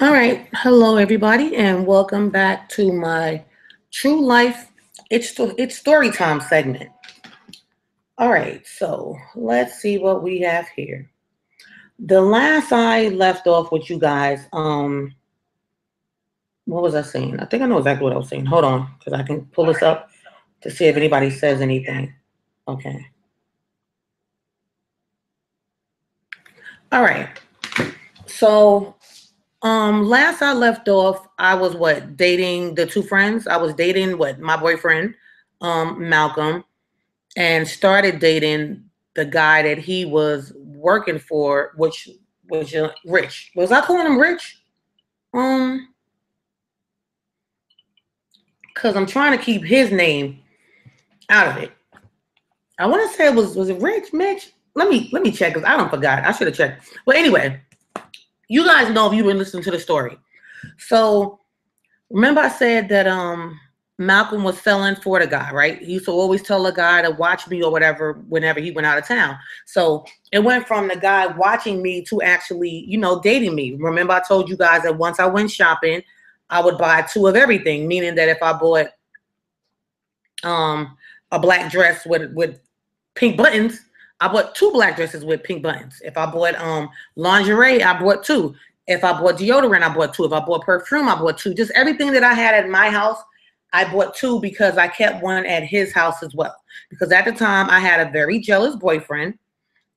All right. Hello, everybody, and welcome back to my True Life It's Story Time segment. All right. So let's see what we have here. The last I left off with you guys, what was I saying? I think I know exactly what I was saying. Hold on, because I can pull this up to see if anybody says anything. Okay. All right. So last I left off, I was dating the two friends. I was dating my boyfriend, Malcolm, and started dating the guy that he was working for, which was Rich. Was I calling him Rich? Um, because I'm trying to keep his name out of it. I want to say was it Rich, Mitch? Let me check because I don't forgot. I should have checked. But anyway, you guys know if you've been listening to the story. So remember I said that Malcolm was selling for the guy, right? He used to always tell the guy to watch me or whatever whenever he went out of town. So it went from the guy watching me to actually, dating me. Remember I told you guys that once I went shopping, I would buy two of everything, meaning that if I bought a black dress with pink buttons, I bought two black dresses with pink buttons. If I bought lingerie, I bought two. If I bought deodorant, I bought two. If I bought perfume, I bought two. Just everything that I had at my house, I bought two because I kept one at his house as well. Because at the time, I had a very jealous boyfriend.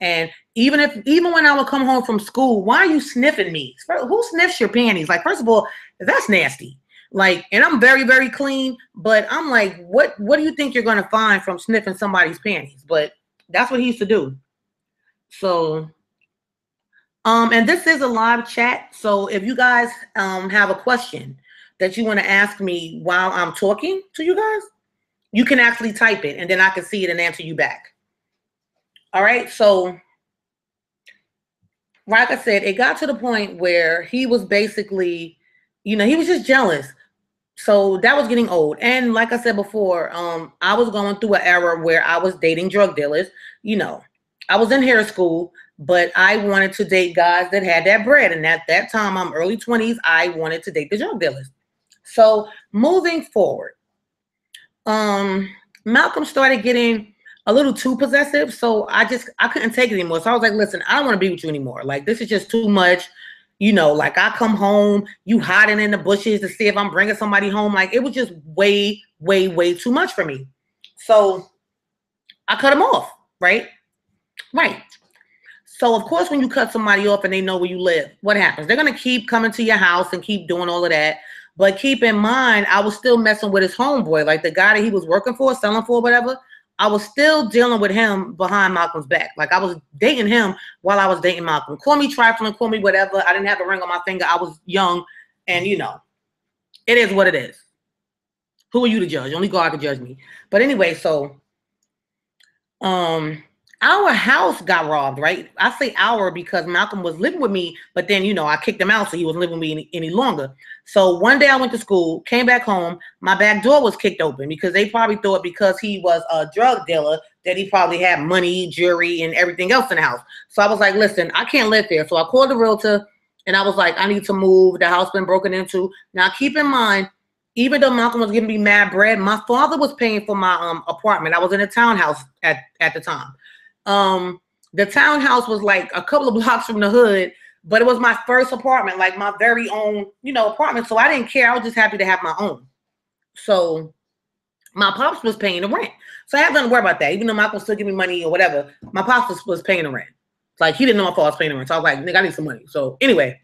And even when I would come home from school, why are you sniffing me? Who sniffs your panties? Like, first of all, that's nasty. Like, and I'm very, very clean. But I'm like, what do you think you're going to find from sniffing somebody's panties? But that's what he used to do. So, and this is a live chat. So if you guys have a question that you want to ask me while I'm talking to you guys, you can actually type it and then I can see it and answer you back. All right. So, like I said, it got to the point where he was basically, he was just jealous. So that was getting old. And like I said before, I was going through an era where I was dating drug dealers. I was in hair school, but I wanted to date guys that had that bread. And at that time, I'm early 20s, I wanted to date the drug dealers. So moving forward, Malcolm started getting a little too possessive. So I couldn't take it anymore. So I was like, listen, I don't want to be with you anymore. Like, this is just too much. Like I come home, you hiding in the bushes to see if I'm bringing somebody home. Like, it was just way, way, way too much for me. So I cut him off, right? Right. So of course, when you cut somebody off and they know where you live, what happens? They're going to keep coming to your house and keep doing all of that. But keep in mind, I was still messing with his homeboy, like the guy that he was working for, selling for, whatever. I was still dealing with him behind Malcolm's back. Like, I was dating him while I was dating Malcolm. Call me trifling, call me whatever. I didn't have a ring on my finger. I was young, and it is what it is. Who are you to judge? Only God can judge me. But anyway, so our house got robbed, right? I say our because Malcolm was living with me, but then, I kicked him out, so he wasn't living with me any longer. So one day I went to school, came back home, my back door was kicked open because they probably thought because he was a drug dealer that he probably had money, jewelry, and everything else in the house. So I was like, listen, I can't live here. So I called the realtor, and I was like, I need to move. The house been broken into. Now, keep in mind, even though Malcolm was giving me mad bread, my father was paying for my apartment. I was in a townhouse at the time. The townhouse was like a couple of blocks from the hood, but it was my first apartment, like my very own, apartment. So I didn't care. I was just happy to have my own. So my pops was paying the rent. So I had nothing to worry about that. Even though Malcolm still give me money or whatever, my pops was paying the rent. Like, he didn't know my father was paying the rent. So I was like, nigga, I need some money. So anyway,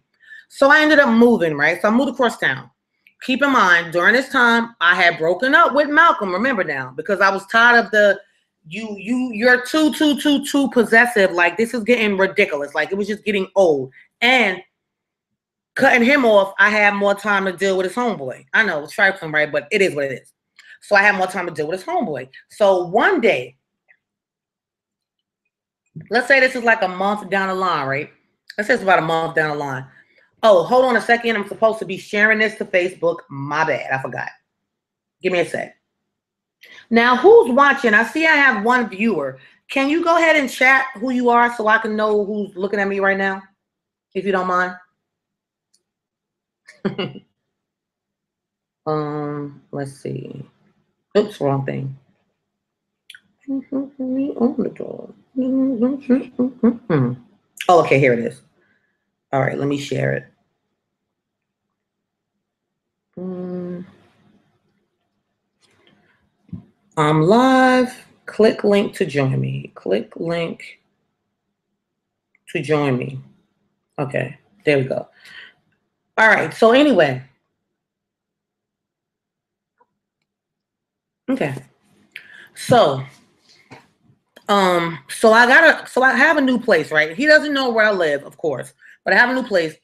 so I ended up moving, right? So I moved across town. Keep in mind, during this time, I had broken up with Malcolm, remember now, because I was tired of the you're too possessive. Like, this is getting ridiculous. Like, it was just getting old. And cutting him off, I had more time to deal with his homeboy. I know it's trifling, right? But it is what it is. So I had more time to deal with his homeboy. So one day, let's say this is like a month down the line, right? Let's say it's about a month down the line. Oh, hold on a second. I'm supposed to be sharing this to Facebook. My bad. I forgot. Give me a sec. Now, who's watching? I see I have one viewer. Can you go ahead and chat who you are so I can know who's looking at me right now, if you don't mind? Let's see. Oops, wrong thing. Oh, okay, here it is. All right, let me share it. I'm live. Click link to join me. Click link to join me. Okay, there we go. All right, so anyway. Okay. So I have a new place, right? He doesn't know where I live, of course, but I have a new place.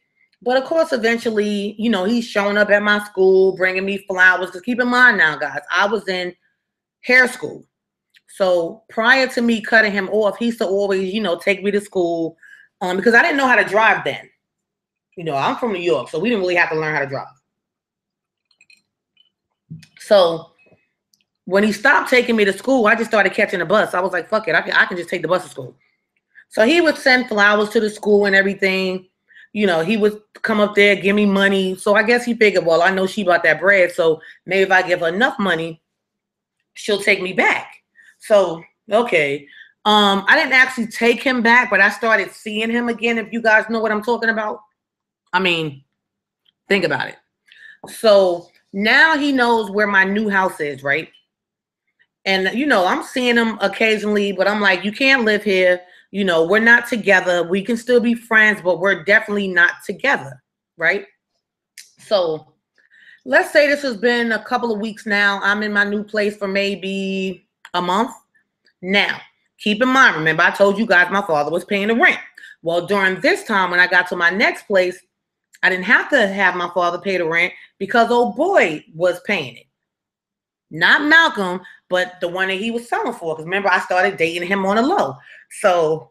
But of course, eventually, you know, he's showing up at my school, bringing me flowers. Because keep in mind now, guys, I was in hair school. So prior to me cutting him off, he used to always, you know, take me to school because I didn't know how to drive then. You know, I'm from New York, so we didn't really have to learn how to drive. So when he stopped taking me to school, I just started catching the bus. I was like, fuck it, I can just take the bus to school. So he would send flowers to the school and everything. You know, he would come up there, give me money. So I guess he figured, well, I know she bought that bread, so maybe if I give her enough money, she'll take me back. So, okay. I didn't actually take him back, but I started seeing him again, if you guys know what I'm talking about. I mean, think about it. So now he knows where my new house is, right? And, you know, I'm seeing him occasionally, but I'm like, you can't live here. You know, we're not together. We can still be friends, but we're definitely not together, right? So let's say this has been a couple of weeks now. I'm in my new place for maybe a month. Now, keep in mind, remember I told you guys my father was paying the rent. Well, during this time when I got to my next place, I didn't have to have my father pay the rent because old boy was paying it. Not Malcolm, but the one that he was selling for. Because remember, I started dating him on a low. So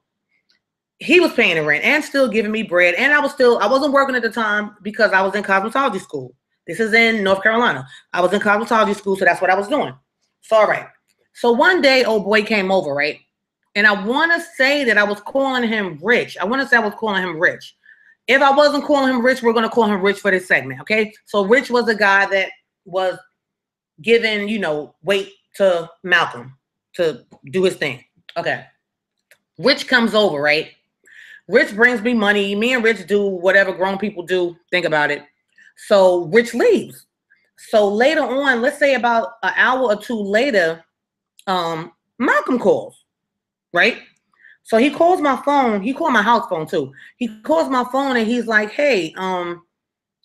he was paying the rent and still giving me bread. And I wasn't working at the time because I was in cosmetology school. This is in North Carolina. I was in cosmetology school, so that's what I was doing. So, all right. So one day, old boy came over, right? And I want to say that I was calling him Rich. If I wasn't calling him Rich, we're going to call him Rich for this segment, okay? So Rich was a guy that was giving, you know, weight to Malcolm to do his thing. Okay. Rich comes over, right? Rich brings me money. Me and Rich do whatever grown people do. Think about it. So Rich leaves. So later on, let's say about an hour or two later, Malcolm calls, right? So he calls my phone. He called my house phone too. He calls my phone and he's like, hey,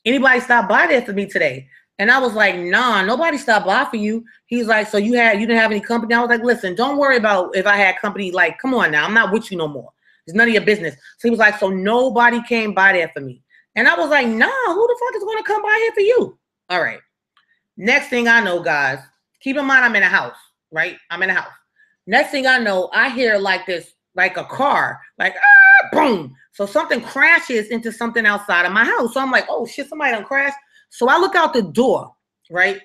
anybody stop by there for me today? And I was like, nah, nobody stopped by for you. He's like, so you didn't have any company? I was like, listen, don't worry about if I had company. Like, come on now, I'm not with you no more. It's none of your business. So he was like, so nobody came by there for me. And I was like, nah, who the fuck is going to come by here for you? All right. Next thing I know, guys, keep in mind I'm in a house, right? I'm in a house. Next thing I know, I hear like this, like a car, like, boom. So something crashes into something outside of my house. So I'm like, oh shit, somebody done crashed. So I look out the door, right?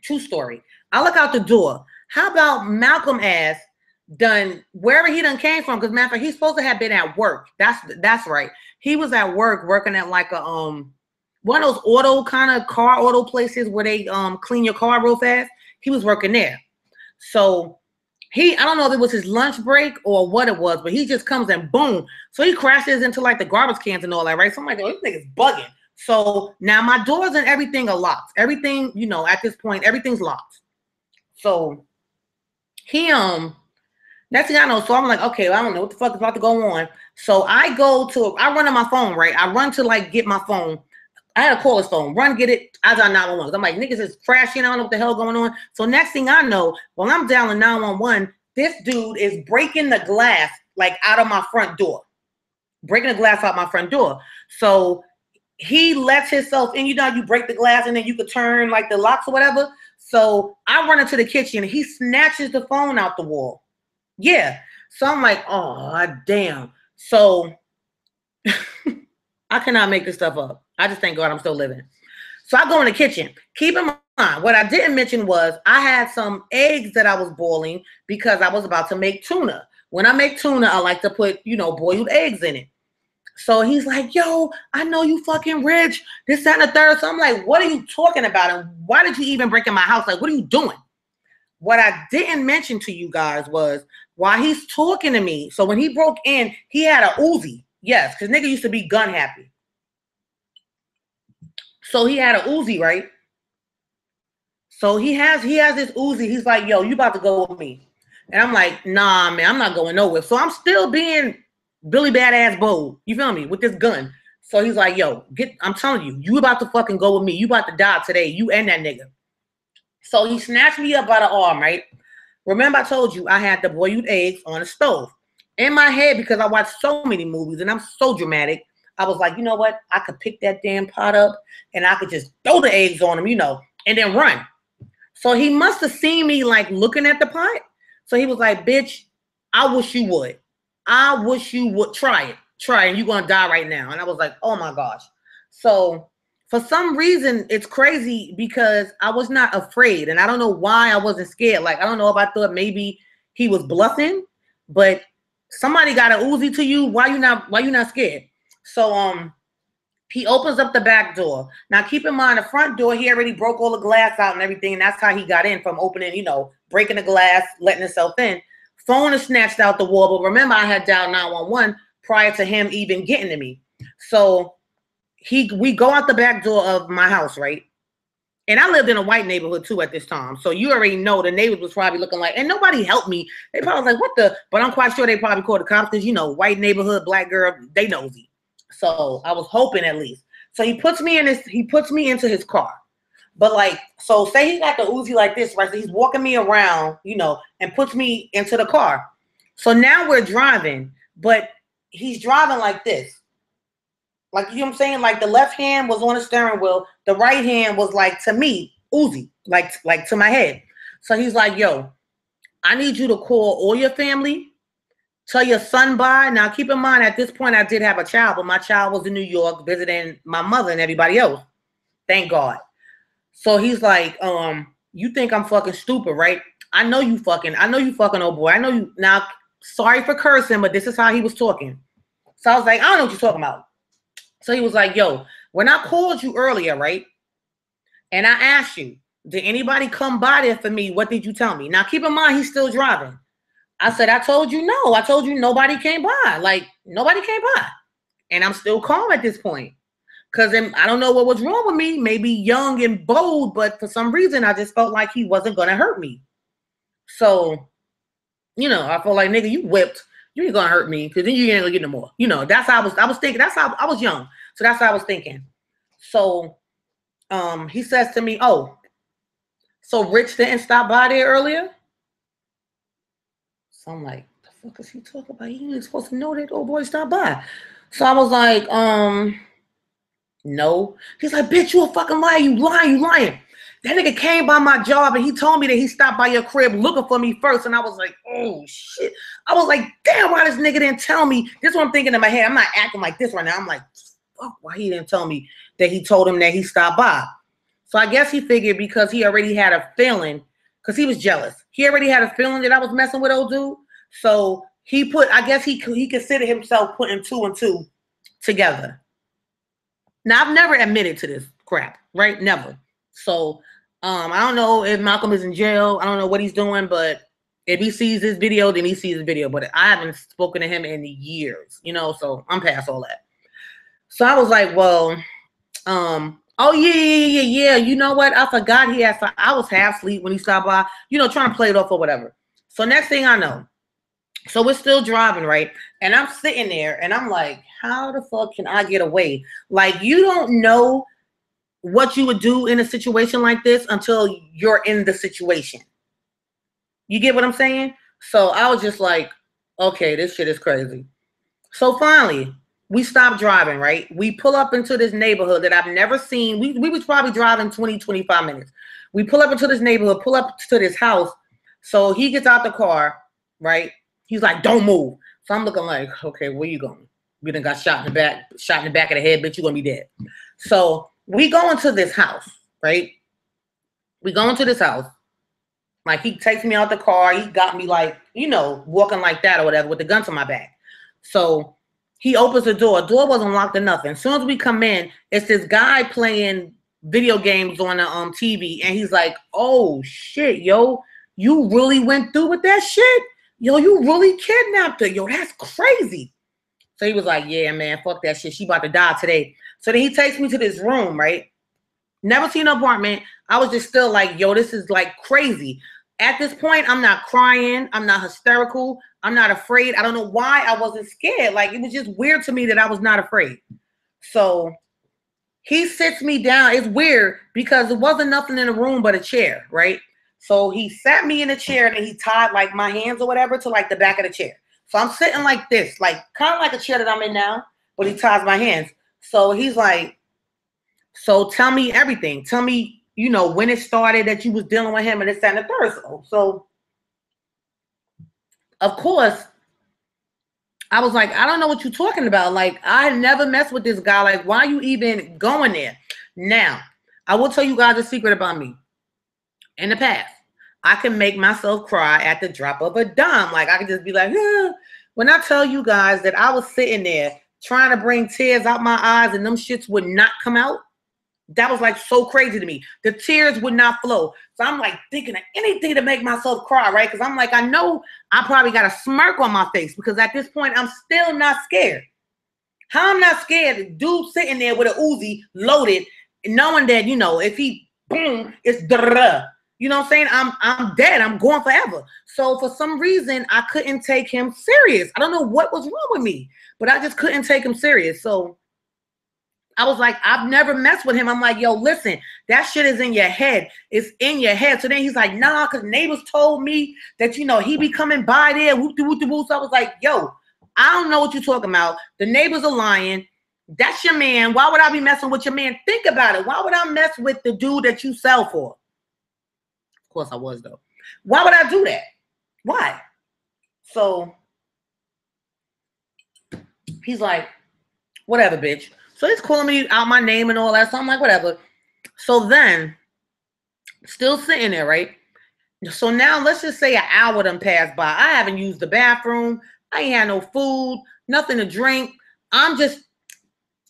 True story. I look out the door. How about Malcolm ass done wherever he done came from? Because matter of fact, he's supposed to have been at work. That's right. He was at work working at like a one of those auto places where they clean your car real fast. He was working there. So I don't know if it was his lunch break or what it was, but he just comes and boom. So he crashes into like the garbage cans and all that, right? So I'm like, oh, this nigga's bugging. So now my doors and everything are locked. Everything, you know, at this point, everything's locked. So he, next thing I know, so I'm like, okay, well, I don't know what the fuck is about to go on. So I run to my phone, right? I run to like get my phone. I had to call his phone, run, get it. I got 911. I'm like, niggas is crashing. I don't know what the hell going on. So next thing I know, while I'm dialing 911, this dude is breaking the glass like out of my front door. Breaking the glass out my front door. So he lets himself in. You know, you break the glass and then you could turn like the locks or whatever. So I run into the kitchen. He snatches the phone out the wall. Yeah. So I'm like, oh, damn. So I cannot make this stuff up. I just thank God I'm still living. So I go in the kitchen. Keep in mind, what I didn't mention was I had some eggs that I was boiling because I was about to make tuna. When I make tuna, I like to put, you know, boiled eggs in it. So he's like, yo, I know you fucking rich. This, that, and the third. So I'm like, what are you talking about? And why did you even break in my house? Like, what are you doing? What I didn't mention to you guys was while he's talking to me. So when he broke in, he had a Uzi. Yes, because nigga used to be gun happy. So he had a Uzi, right? So he has this Uzi. He's like, yo, you about to go with me. And I'm like, nah, man, I'm not going nowhere. So I'm still being Billy Badass bold. You feel me? With this gun. So he's like, yo, I'm telling you, you about to fucking go with me. You about to die today. You and that nigga. So he snatched me up by the arm, right? Remember I told you I had the boiled eggs on the stove. In my head, because I watched so many movies and I'm so dramatic, I was like, you know what? I could pick that damn pot up and I could just throw the eggs on him, you know, and then run. So he must have seen me like looking at the pot. So he was like, bitch, I wish you would. I wish you would try it. Try it. And you're going to die right now. And I was like, oh my gosh. So for some reason, it's crazy because I was not afraid. And I don't know why I wasn't scared. Like, I don't know if I thought maybe he was bluffing, but somebody got an Uzi to you. Why you not scared? So he opens up the back door. Now keep in mind the front door, he already broke all the glass out and everything. And that's how he got in, from opening, you know, breaking the glass, letting himself in. Phone is snatched out the wall. But remember, I had dialed 911 prior to him even getting to me. So we go out the back door of my house, right? And I lived in a white neighborhood too at this time. So you already know the neighbors was probably looking like, and nobody helped me. They probably was like, what the? But I'm quite sure they probably called the cops because, you know, white neighborhood, black girl, they nosy. So I was hoping at least. So he puts me into his car. But like, so say he got the Uzi like this, right? So he's walking me around, you know, and puts me into the car. So now we're driving, but he's driving like this. Like, you know what I'm saying? Like the left hand was on the steering wheel. The right hand was like, to me, Uzi, like to my head. So he's like, yo, I need you to call all your family. Tell your son bye. Now, keep in mind, at this point, I did have a child, but my child was in New York visiting my mother and everybody else. Thank God. So he's like, you think I'm fucking stupid, right? I know you fucking, old boy. I know you. Now, sorry for cursing, but this is how he was talking. So I was like, I don't know what you're talking about. So he was like, yo, when I called you earlier, right? And I asked you, did anybody come by there for me? What did you tell me? Now, keep in mind, he's still driving. I said, I told you no. I told you nobody came by. Like, nobody came by. And I'm still calm at this point. Because I don't know what was wrong with me. Maybe young and bold, but for some reason, I just felt like he wasn't going to hurt me. So, you know, I felt like, nigga, you whipped. You ain't going to hurt me because then you ain't going to get no more. You know, that's how I was thinking. That's how I was young. So that's how I was thinking. So he says to me, oh, so Rich didn't stop by there earlier? So I'm like, the fuck is he talking about? He ain't supposed to know that old boy stopped by. So I was like, no. He's like, bitch, you a fucking liar. You lying. That nigga came by my job and he told me that he stopped by your crib looking for me first. And I was like, oh shit. I was like, damn, why this nigga didn't tell me? This is what I'm thinking in my head. I'm not acting like this right now. I'm like, fuck, why he didn't tell me that he told him that he stopped by? So I guess he figured because he already had a feeling, because he was jealous. He already had a feeling that I was messing with old dude. So I guess he considered himself putting two and two together. Now, I've never admitted to this crap, right? Never. So I don't know if Malcolm is in jail. I don't know what he's doing, but if he sees this video, then he sees the video. But I haven't spoken to him in years, you know, so I'm past all that. So I was like, well, oh, yeah. You know what? I forgot he had, I was half asleep when he stopped by, you know, trying to play it off or whatever. So next thing I know, so we're still driving, right? And I'm sitting there and I'm like, how the fuck can I get away? Like, you don't know what you would do in a situation like this until you're in the situation. You get what I'm saying? So I was just like, okay, this shit is crazy. So finally, we stopped driving, right? We pull up into this neighborhood that I've never seen. We was probably driving 20, 25 minutes. We pull up into this neighborhood, pull up to this house. So he gets out the car, right? He's like, don't move. So I'm looking like, okay, where you going? You done got shot in the back of the head, bitch, you're gonna be dead. So we go into this house, right? We go into this house. Like, he takes me out the car. He got me like, you know, walking like that or whatever with the gun to my back. So He opens the door. Door wasn't locked or nothing. As soon as we come in, it's this guy playing video games on the TV, and he's like, "Oh shit, yo, you really went through with that shit? Yo, you really kidnapped her? Yo, that's crazy." So he was like, "Yeah, man, fuck that shit. She about to die today." So then he takes me to this room, right? Never seen an apartment. I was just still like, yo, this is like crazy. At this point, I'm not crying. I'm not hysterical. I'm not afraid. I don't know why I wasn't scared. Like, it was just weird to me that I was not afraid. So he sits me down. It's weird because there wasn't nothing in the room but a chair, right? So he sat me in a chair and he tied like my hands or whatever to like the back of the chair. So I'm sitting like this, like kind of like a chair that I'm in now, but he ties my hands. So he's like, so tell me everything. Tell me, you know, when it started that you was dealing with him and this, that, and the third. So, of course, I was like, I don't know what you're talking about. Like, I never messed with this guy. Like, why are you even going there? Now, I will tell you guys a secret about me. In the past, I can make myself cry at the drop of a dime. Like, I can just be like, when I tell you guys that I was sitting there trying to bring tears out my eyes and them shits would not come out, that was like so crazy to me. The tears would not flow. So I'm like thinking of anything to make myself cry, right? Because I'm like, I know I probably got a smirk on my face because at this point, I'm still not scared. How I'm not scared? The dude sitting there with an Uzi loaded, knowing that, you know, if he boom, it's da-da-da. You know what I'm saying? I'm dead. I'm gone forever. So for some reason, I couldn't take him serious. I don't know what was wrong with me, but I just couldn't take him serious. So I was like, I've never messed with him. I'm like, yo, listen, that shit is in your head. It's in your head. So then he's like, nah, because neighbors told me that, you know, he be coming by there. Whoop-de-whoop-de-whoop. So I was like, yo, I don't know what you're talking about. The neighbors are lying. That's your man. Why would I be messing with your man? Think about it. Why would I mess with the dude that you sell for? Of course I was, though. Why would I do that? Why? So he's like, whatever, bitch. So he's calling me out my name and all that. So I'm like, whatever. So then, still sitting there, right? So now let's just say an hour done passed by. I haven't used the bathroom. I ain't had no food, nothing to drink. I'm just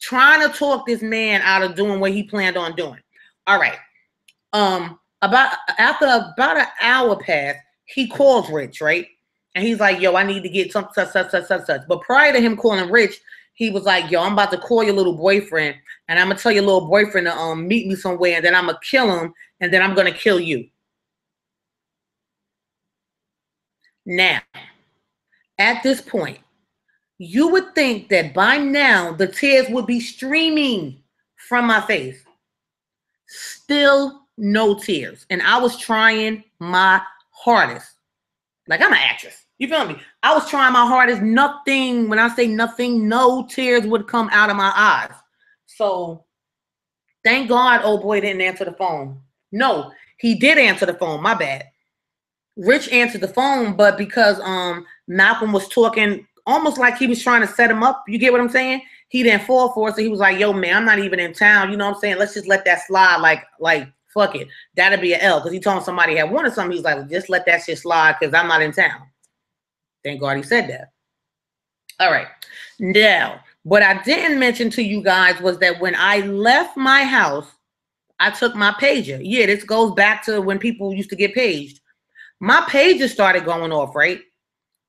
trying to talk this man out of doing what he planned on doing. All right. After about an hour passed, he calls Rich, right? And he's like, yo, I need to get some such. But prior to him calling Rich, he was like, yo, I'm about to call your little boyfriend, and I'm going to tell your little boyfriend to meet me somewhere, and then I'm going to kill him, and then I'm going to kill you. Now, at this point, you would think that by now the tears would be streaming from my face. Still no tears. And I was trying my hardest. Like, I'm an actress. You feel me? I was trying my hardest. Nothing, when I say nothing, no tears would come out of my eyes. So thank God old boy didn't answer the phone. No, he did answer the phone. My bad. Rich answered the phone, but because Malcolm was talking almost like he was trying to set him up. You get what I'm saying? He didn't fall for it. So he was like, yo, man, I'm not even in town. You know what I'm saying? Let's just let that slide. Like fuck it. That'll be an L. Because he told somebody had wanted something. He's like, well, just let that shit slide because I'm not in town. Thank God he said that. All right. Now, what I didn't mention to you guys was that when I left my house, I took my pager. Yeah, this goes back to when people used to get paged. My pager started going off, right?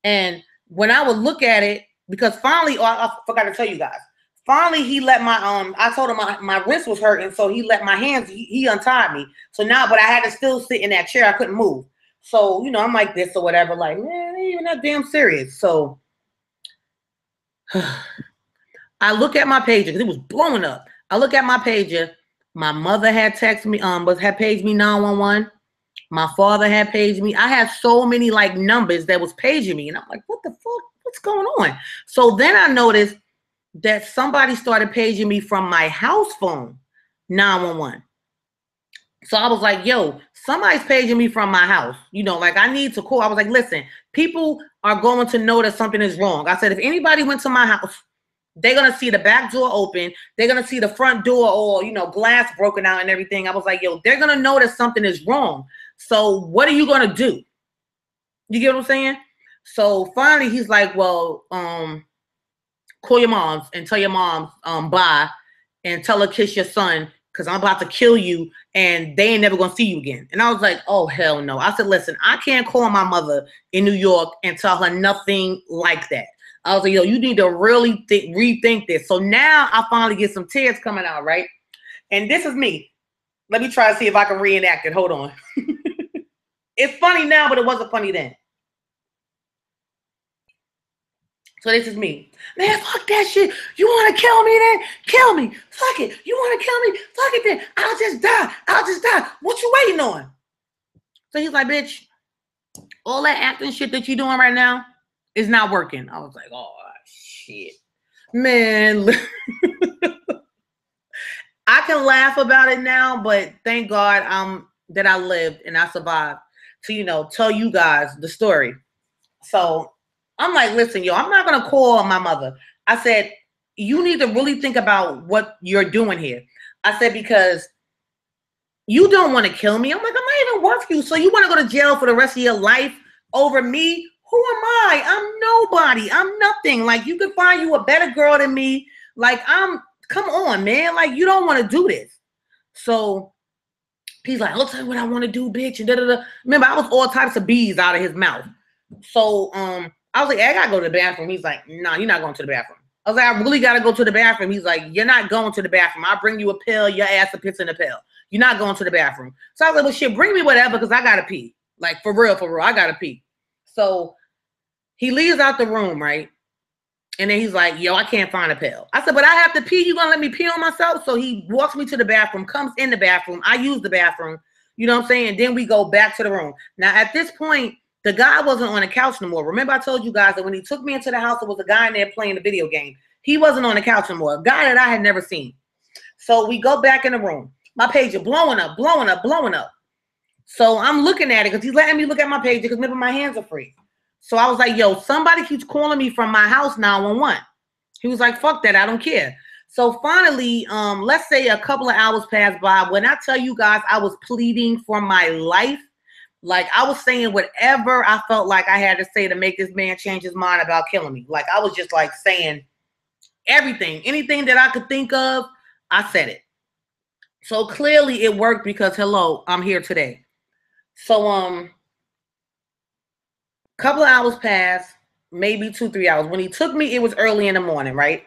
And when I would look at it, because finally, I forgot to tell you guys, finally he let my, I told him my wrist was hurting, so he let my hands, he untied me. So now, but I had to still sit in that chair. I couldn't move. So, you know, I'm like this or whatever, like, man, ain't even that damn serious. So I look at my pager because it was blowing up. I look at my pager. My mother had texted me, had paged me 911. My father had paged me. I had so many like numbers that was paging me. And I'm like, what the fuck? What's going on? So then I noticed that somebody started paging me from my house phone, 911. So I was like, yo, somebody's paging me from my house. You know, like I need to call. I was like, listen, people are going to know that something is wrong. I said, if anybody went to my house, they're going to see the back door open. They're going to see the front door or, you know, glass broken out and everything. I was like, yo, they're going to know that something is wrong. So what are you going to do? You get what I'm saying? So finally he's like, well, call your moms and tell your moms bye and tell her kiss your son because I'm about to kill you and they ain't never gonna see you again. And I was like, oh hell no. I said, listen, I can't call my mother in New York and tell her nothing like that. I was like, yo, you need to really rethink this. So now I finally get some tears coming out, right? And this is me. Let me try to see if I can reenact it. Hold on. It's funny now, but it wasn't funny then. So this is me. Man, fuck that shit. You want to kill me then? Kill me. Fuck it. You want to kill me? Fuck it then. I'll just die. I'll just die. What you waiting on? So he's like, bitch, all that acting shit that you doing right now is not working. I was like, oh, shit. Man. I can laugh about it now, but thank God that I lived and I survived to, you know, tell you guys the story. So I'm like, listen, yo, I'm not going to call my mother. I said, you need to really think about what you're doing here. I said, because you don't want to kill me. I'm like, I'm not even worth you. So you want to go to jail for the rest of your life over me? Who am I? I'm nobody. I'm nothing. Like, you could find you a better girl than me. Like, come on, man. Like, you don't want to do this. So he's like, I'll tell you what I want to do, bitch. And da, da, da. Remember, I was all types of bees out of his mouth. So, I was like, hey, I gotta go to the bathroom. He's like, no, you're not going to the bathroom. I was like, I really gotta go to the bathroom. He's like, you're not going to the bathroom. I'll bring you a pill. Your ass will piss in the pill. You're not going to the bathroom. So I was like, well, shit, bring me whatever because I gotta pee. Like, for real, I gotta pee. So he leaves out the room, right? And then he's like, yo, I can't find a pill. I said, but I have to pee. You gonna let me pee on myself? So he walks me to the bathroom, comes in the bathroom. I use the bathroom. You know what I'm saying? Then we go back to the room. Now, at this point, the guy wasn't on the couch no more. Remember, I told you guys that when he took me into the house, there was a guy in there playing a video game. He wasn't on the couch no more. A guy that I had never seen. So we go back in the room. My pager blowing up, blowing up, blowing up. So I'm looking at it because he's letting me look at my pager because remember, my hands are free. So I was like, yo, somebody keeps calling me from my house 911. He was like, fuck that. I don't care. So finally, let's say a couple of hours passed by. When I tell you guys, I was pleading for my life. Like, I was saying whatever I felt like I had to say to make this man change his mind about killing me. Like, I was just like saying everything, anything that I could think of, I said it. So clearly it worked because, hello, I'm here today. So, couple of hours passed, maybe 2-3 hours. When he took me, it was early in the morning, right?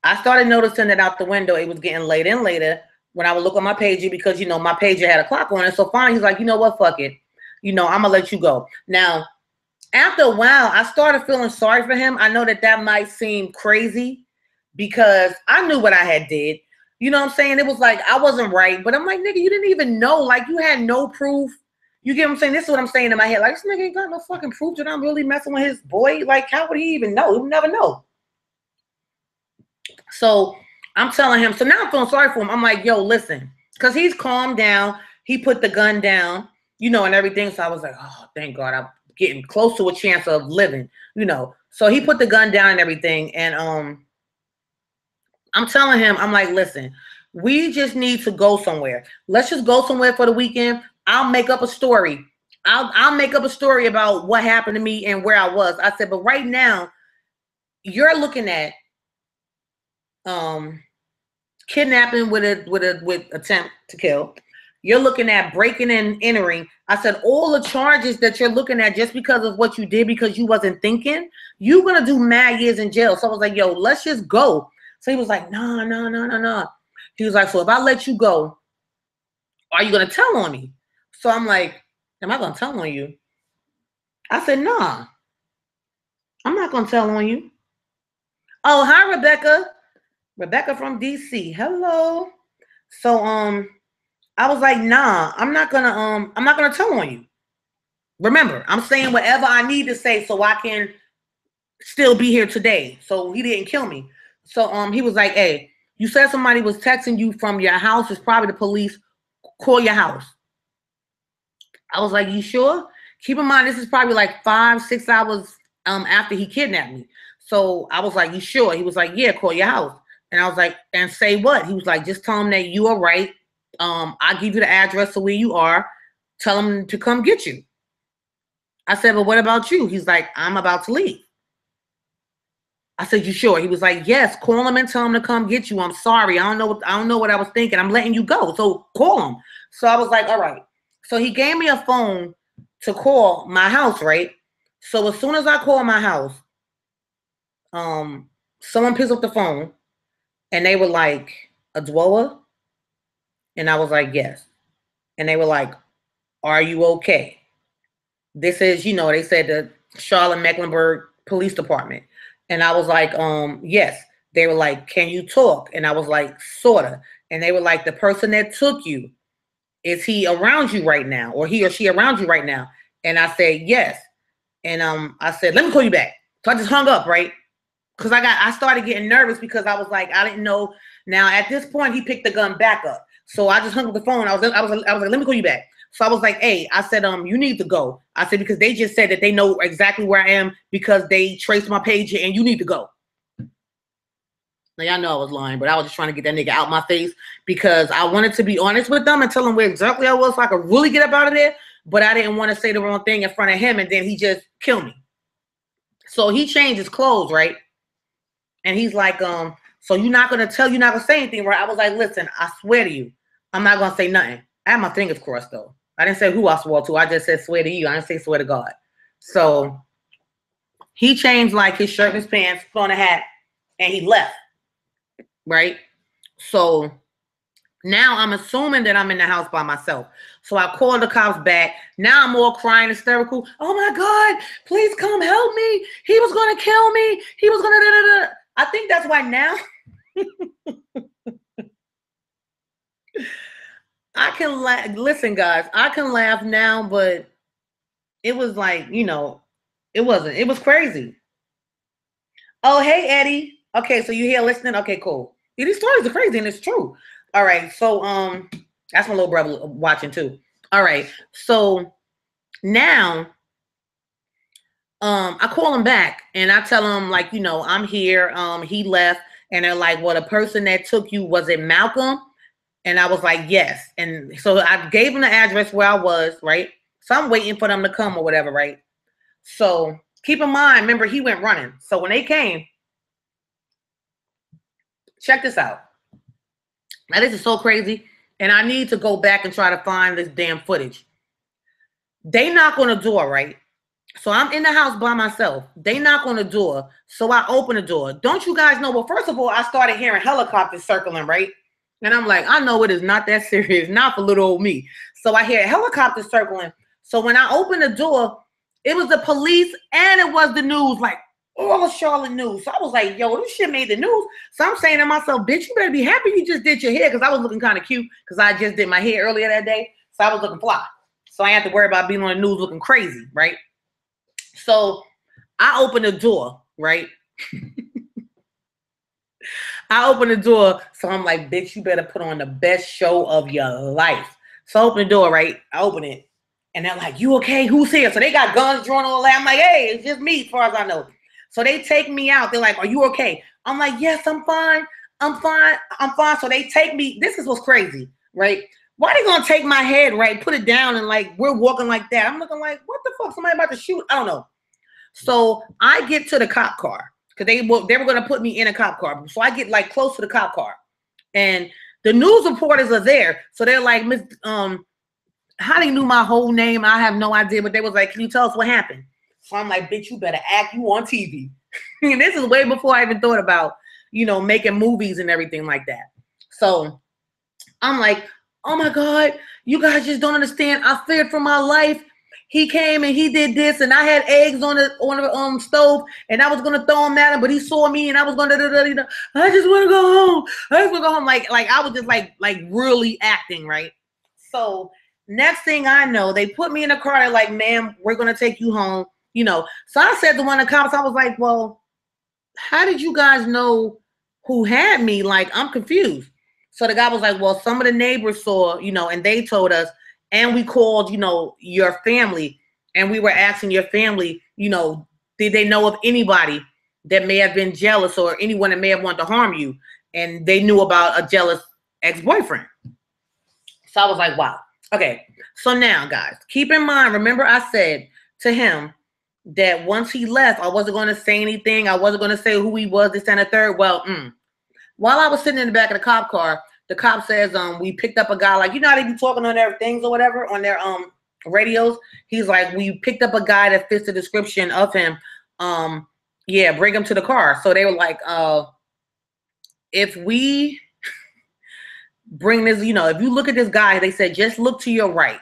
I started noticing that out the window, it was getting later and later when I would look on my pager because, you know, my pager had a clock on it. So finally, he's like, you know what, fuck it. You know, I'm going to let you go. Now, after a while, I started feeling sorry for him. I know that that might seem crazy because I knew what I had did. You know what I'm saying? It was like, I wasn't right. But I'm like, nigga, you didn't even know. Like, you had no proof. You get what I'm saying? This is what I'm saying in my head. Like, this nigga ain't got no fucking proof that I'm really messing with his boy. Like, how would he even know? He would never know. So I'm telling him. So now I'm feeling sorry for him. I'm like, yo, listen. Because he's calmed down. He put the gun down. You know, and everything. So I was like, oh, thank God, I'm getting close to a chance of living, you know. So he put the gun down and everything. And I'm telling him, I'm like, listen, we just need to go somewhere. Let's just go somewhere for the weekend. I'll make up a story. I'll make up a story about what happened to me and where I was. I said, but right now, you're looking at kidnapping with attempt to kill. You're looking at breaking and entering. I said, all the charges that you're looking at just because of what you did because you wasn't thinking, you're going to do mad years in jail. So I was like, yo, let's just go. So he was like, no, no, no, no, no. He was like, so if I let you go, are you going to tell on me? So I'm like, am I going to tell on you? I said, nah, I'm not going to tell on you. Oh, hi, Rebecca. Rebecca from DC. Hello. So, I was like, nah, I'm not gonna tell on you. Remember, I'm saying whatever I need to say so I can still be here today. So he didn't kill me. So he was like, hey, you said somebody was texting you from your house. It's probably the police. Call your house. I was like, you sure? Keep in mind, this is probably like 5-6 hours after he kidnapped me. So I was like, you sure? He was like, yeah, call your house. And I was like, and say what? He was like, just tell him that you are right. I'll give you the address of where you are. Tell him to come get you. I said, but what about you? He's like, I'm about to leave. I said, you sure? He was like, yes, call him and tell him to come get you. I'm sorry. I don't know what I was thinking. I'm letting you go. So call him. So I was like, all right. So he gave me a phone to call my house, right? So as soon as I call my house, someone picks up the phone and they were like, Adwoa? And I was like, yes. And they were like, are you okay? This is, they said the Charlotte-Mecklenburg Police Department. And I was like, yes. They were like, can you talk? And I was like, sorta. And they were like, the person that took you, is he around you right now? Or he or she around you right now? And I said, yes. And I said, let me call you back. So I just hung up, right? Because I started getting nervous because I was like, I didn't know. Now at this point, he picked the gun back up. So I just hung up the phone. I was like, let me call you back. So I was like, hey, I said, you need to go. I said, because they just said that they know exactly where I am because they traced my page and you need to go. Now, y'all know I was lying, but I was just trying to get that nigga out my face because I wanted to be honest with them and tell them where exactly I was so I could really get up out of there. But I didn't want to say the wrong thing in front of him and then he just kill me. So he changed his clothes, right? And he's like, so you're not going to say anything, right? I was like, listen, I swear to you, I'm not going to say nothing. I have my fingers crossed, though. I didn't say who I swore to. I just said swear to you. I didn't say swear to God. So he changed like his shirt and his pants, put on a hat, and he left, right? So now I'm assuming that I'm in the house by myself. So I called the cops back. Now I'm all crying, hysterical. Oh, my God, please come help me. He was going to kill me. He was going to da-da-da. I think that's why now I can laugh. Listen, guys, I can laugh now, but it was like, it wasn't. It was crazy. Oh, hey, Eddie. Okay, so you here listening? Okay, cool. Yeah, these stories are crazy, and it's true. All right, so that's my little brother watching too. All right, so now I call him back, and I tell him, like, I'm here. He left, and they're like, well, the person that took you, was it Malcolm? And I was like, yes. And so I gave him the address where I was, right? So I'm waiting for them to come or whatever, right? So keep in mind, remember, he went running. So when they came, check this out. Now, this is so crazy. And I need to go back and try to find this damn footage. They knock on the door, right? So I'm in the house by myself. They knock on the door. So I open the door. Don't you guys know? Well, first of all, I started hearing helicopters circling, right? And I'm like, I know it is not that serious, not for little old me. So I hear helicopters circling. So when I opened the door, it was the police and it was the news, like all the Charlotte news. So I was like, yo, this shit made the news. So I'm saying to myself, bitch, you better be happy you just did your hair, because I was looking kind of cute because I just did my hair earlier that day. So I was looking fly. So I had to worry about being on the news looking crazy, right? So I opened the door, right? I open the door, so I'm like, bitch, you better put on the best show of your life. So I open the door, right? I open it, and they're like, you okay? Who's here? So they got guns drawn all that. I'm like, hey, it's just me, as far as I know. So they take me out. They're like, are you okay? I'm like, yes, I'm fine. I'm fine. I'm fine. So they take me. This is what's crazy, right? Why they gonna take my head, right? Put it down, and like we're walking like that. I'm looking like, what the fuck? Somebody about to shoot? I don't know. So I get to the cop car. Because they were going to put me in a cop car. So I get like close to the cop car. And the news reporters are there. So they're like, Miss, how they knew my whole name, I have no idea. But they was like, can you tell us what happened? So I'm like, bitch, you better act. You on TV. And this is way before I even thought about, making movies and everything like that. So I'm like, oh my God, you guys just don't understand. I feared for my life. He came and he did this, and I had eggs on the stove, and I was gonna throw them at him, but he saw me, and I was gonna. I just want to go home. I just want to go home. Like I was just like really acting, right? So next thing I know, they put me in a car. They're like, "Ma'am, we're gonna take you home." So I said to one of the cops, I was like, "Well, how did you guys know who had me? Like, I'm confused." So the guy was like, "Well, some of the neighbors saw, and they told us." And we called, your family, and we were asking your family, did they know of anybody that may have been jealous or anyone that may have wanted to harm you? And they knew about a jealous ex-boyfriend. So I was like, wow. Okay. So now, guys, keep in mind, remember I said to him that once he left, I wasn't going to say anything. I wasn't going to say who he was, this and the third. Well, while I was sitting in the back of the cop car, the cop says, we picked up a guy, like, you know how they be talking on their things or whatever, on their radios. He's like, we picked up a guy that fits the description of him. Yeah, bring him to the car. So they were like, if we bring this, you know, if you look at this guy, they said, just look to your right.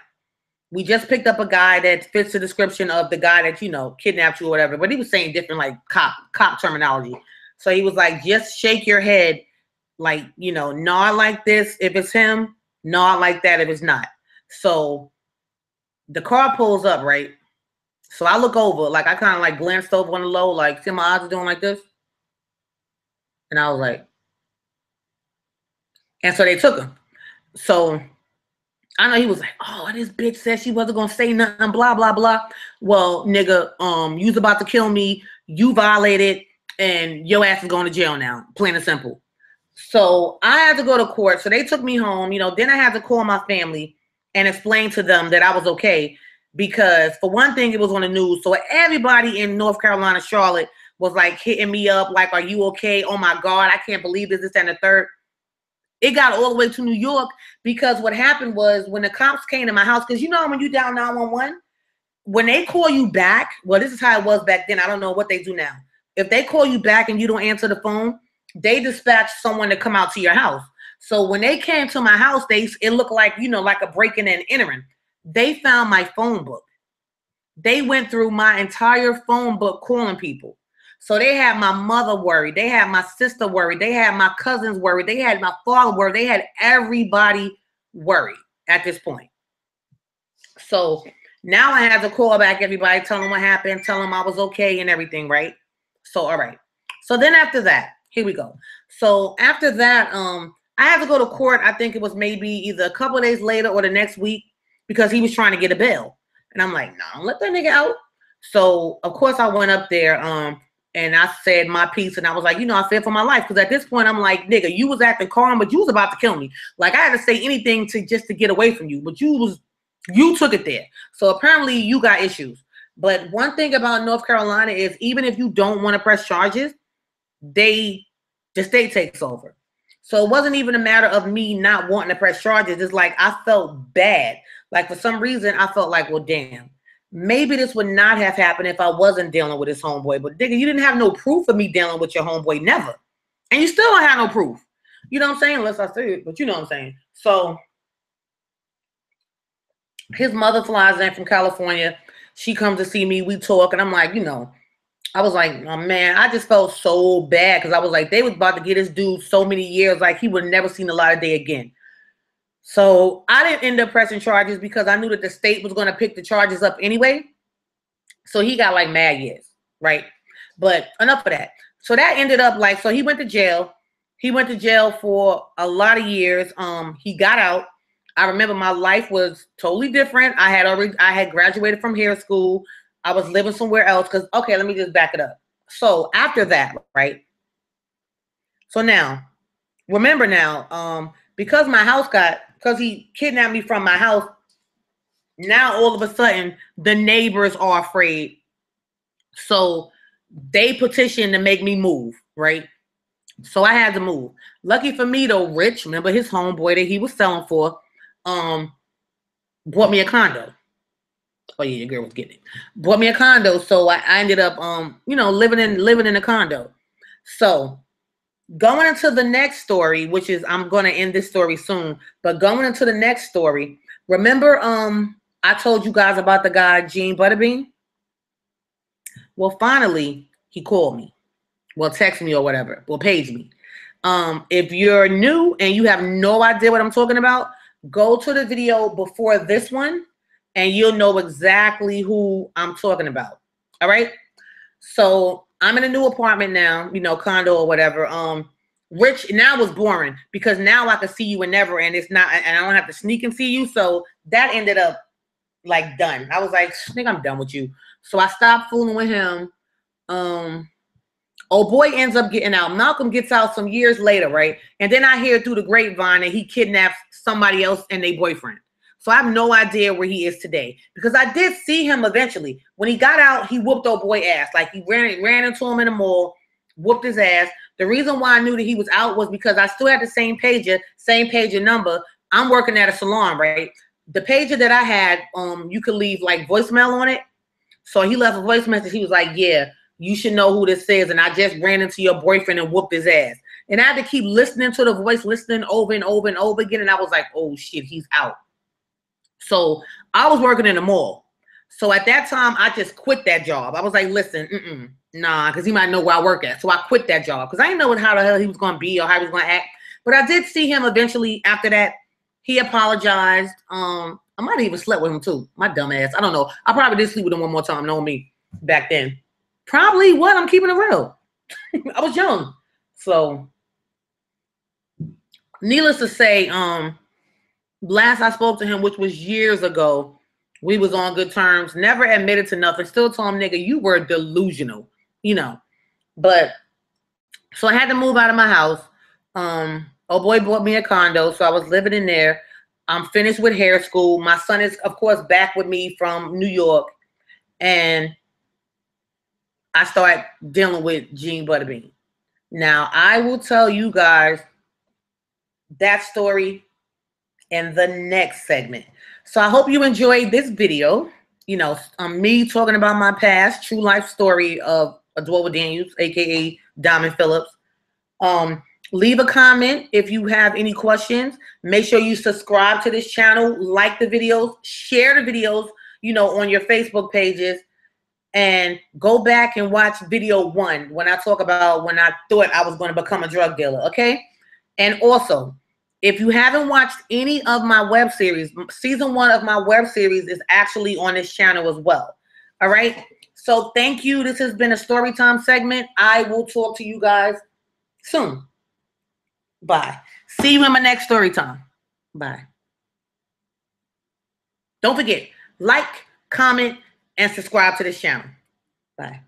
We just picked up a guy that fits the description of the guy that, you know, kidnapped you or whatever. But he was saying different, like, cop terminology. So he was like, just shake your head, like, you know, nod like this if it's him, nod like that if it's not. So the car pulls up, right? So I look over, like, I kind of like glanced over on the low, like, see my eyes are doing like this? And I was like, and so they took him. So I know he was like, oh, this bitch said she wasn't gonna say nothing, blah, blah, blah. Well, nigga, you was about to kill me, you violated, and your ass is going to jail now, plain and simple. So I had to go to court. So they took me home, you know, then I had to call my family and explain to them that I was okay. Because for one thing, it was on the news. So everybody in North Carolina, Charlotte, was like hitting me up, like, are you okay? Oh my God, I can't believe this and the third. It got all the way to New York because what happened was when the cops came to my house, because you know when you down 911, when they call you back, well, this is how it was back then. I don't know what they do now. If they call you back and you don't answer the phone, they dispatch someone to come out to your house. So when they came to my house, it looked like, you know, like a breaking and entering. They found my phone book. They went through my entire phone book calling people. So they had my mother worried. They had my sister worried. They had my cousins worried. They had my father worried. They had everybody worried at this point. So now I had to call back everybody, tell them what happened, tell them I was okay and everything, right? So, all right. So then after that, here we go. So after that, I had to go to court. I think it was maybe either a couple of days later or the next week because he was trying to get a bail. And I'm like, no, don't let that nigga out. So, of course, I went up there and I said my piece. And I was like, you know, I fear for my life. Because at this point, I'm like, nigga, you was acting calm, but you was about to kill me. Like, I had to say anything just to get away from you. But you took it there. So apparently you got issues. But one thing about North Carolina is even if you don't want to press charges, the state takes over. So it wasn't even a matter of me not wanting to press charges. It's like I felt bad. Like for some reason, I felt like, well, damn, maybe this would not have happened if I wasn't dealing with this homeboy. But nigga, you didn't have no proof of me dealing with your homeboy, never. And you still don't have no proof. You know what I'm saying? Unless I say it, but you know what I'm saying. So his mother flies in from California. She comes to see me. We talk. And I'm like, you know, I was like, oh, man, I just felt so bad because I was like, they was about to get this dude so many years, like he would have never seen the light of day again. So I didn't end up pressing charges because I knew that the state was going to pick the charges up anyway. So he got like mad years, right? But enough of that. So that ended up like, so he went to jail. He went to jail for a lot of years. He got out. I remember my life was totally different. I had graduated from hair school. I was living somewhere else because, okay, let me just back it up. So after that, right? So now, remember now, because he kidnapped me from my house, now all of a sudden, the neighbors are afraid. So they petitioned to make me move, right? So I had to move. Lucky for me, though, Rich, remember his homeboy that he was selling for, bought me a condo. Oh yeah, your girl was getting it. Bought me a condo, so I ended up, you know, living in a condo. So going into the next story, which is I'm gonna end this story soon, but going into the next story, remember, I told you guys about the guy Gene Butterbean. Well, finally he called me. Well, text me or whatever. Well, page me. If you're new and you have no idea what I'm talking about, go to the video before this one. And you'll know exactly who I'm talking about. All right. So I'm in a new apartment now, you know, condo or whatever. Rich, now was boring because now I can see you whenever, and it's not, and I don't have to sneak and see you. So that ended up like done. I was like, I think I'm done with you. So I stopped fooling with him. Oh boy ends up getting out. Malcolm gets out some years later, right? And then I hear through the grapevine that he kidnaps somebody else and their boyfriend. So I have no idea where he is today, because I did see him eventually. When he got out, he whooped old boy ass. Like, he ran into him in the mall, whooped his ass. The reason why I knew that he was out was because I still had the same pager number. I'm working at a salon, right? The pager that I had, you could leave like voicemail on it. So he left a voice message. He was like, yeah, you should know who this is. And I just ran into your boyfriend and whooped his ass. And I had to keep listening to the voice, listening over and over and over again. And I was like, oh shit, he's out. So I was working in the mall. So at that time, I just quit that job. I was like, listen, nah, because he might know where I work at. So I quit that job because I didn't know how the hell he was going to be or how he was going to act. But I did see him eventually after that. He apologized. I might have even slept with him too. My dumb ass. I don't know. I probably did sleep with him one more time, knowing me back then. Probably what? I'm keeping it real. I was young. So needless to say, last I spoke to him, which was years ago, we was on good terms, never admitted to nothing, still told him, nigga, you were delusional, you know. But so I had to move out of my house. Oh boy bought me a condo, so I was living in there. I'm finished with hair school. My son is, of course, back with me from New York, and I start dealing with Gene Butterbean. Now, I will tell you guys that story in the next segment. So I hope you enjoyed this video. You know, me talking about my past, true life story of Adwoa Daniels, aka Diamond Phillips. Leave a comment if you have any questions. Make sure you subscribe to this channel, like the videos, share the videos, you know, on your Facebook pages, and go back and watch video 1 when I talk about when I thought I was going to become a drug dealer, okay? And also, if you haven't watched any of my web series, season 1 of my web series is actually on this channel as well, all right? So thank you. This has been a story time segment. I will talk to you guys soon. Bye. See you in my next story time. Bye. Don't forget, like, comment, and subscribe to this channel. Bye.